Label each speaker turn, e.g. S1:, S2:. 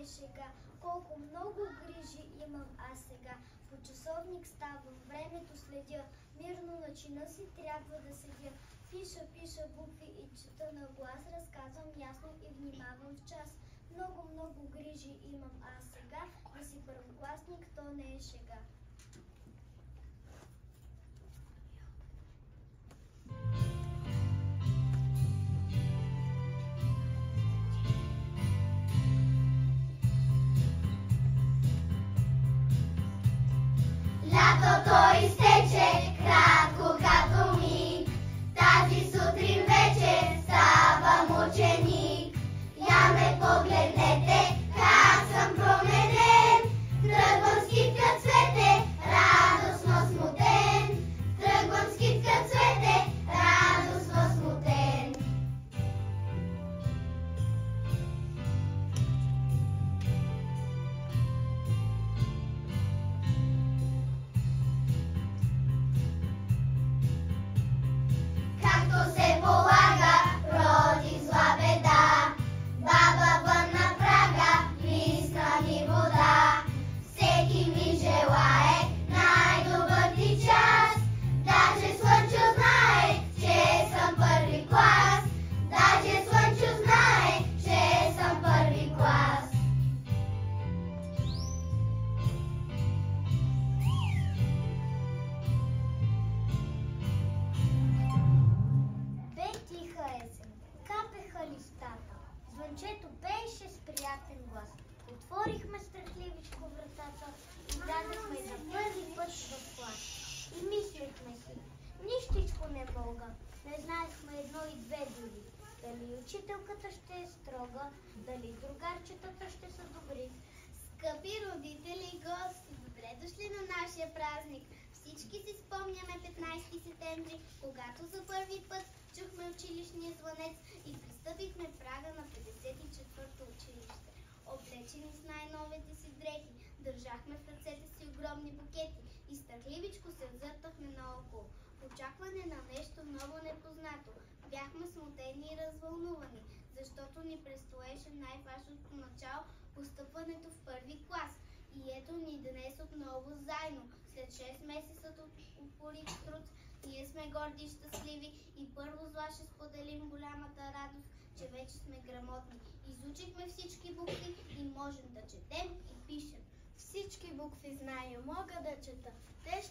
S1: е шега. Колко много грижи имам аз сега. По часовник ставам, времето следя. Мирно на чина си трябва да седя. Пиша букви и чета на глас. Разказвам ясно и внимавам в час. Много грижи имам аз сега. Да си първокласник, то не е шега.
S2: Лятото изтече кратко като миг, тази сутрин вече ставам ученик. Я ме погледнете, как съм променен, тръгвам с китка цвете, радостно смутен. Тръгвам с китка цвете, радостно смутен. Както се полага, родих зла беда, баба вън на прага, лисна ми вода. Всеки ми желае най-добър ти час, даже Слънчо знае, че съм първи клас. Даже Слънчо знае, че съм първи клас.
S1: Бе тиха есен, капеха листата, звънчето пееше с приятен глас. Отворихме страхливичко вратата и влязахме за първи път в клас. И мислехме си, нищичко не мога, не знаехме едно и две дори. Дали учителката ще е строга, дали другарчетата ще са добри.
S2: Скъпи родители и гости, добре дошли на нашия празник. Всички си спомняме 15 септември, когато за първи път чухме училищния звънец и пристъпихме прага на 54-то училище. Облечени с най-новите си дрехи, държахме в ръцете си огромни букети и страхливичко се озъртахме наоколо. В очакване на нещо много непознато, бяхме смутени и развълнувани, защото ни предстоеше най-важното начало – постъпването в първи клас. И ето ни днес отново заедно, след 6 месеца от упорит труд, ние сме горди и щастливи и първо с вас ще споделим голямата радост, че вече сме грамотни. Изучихме всички букви и можем да четем и пишем.
S1: Всички букви зная, мога да чета. Те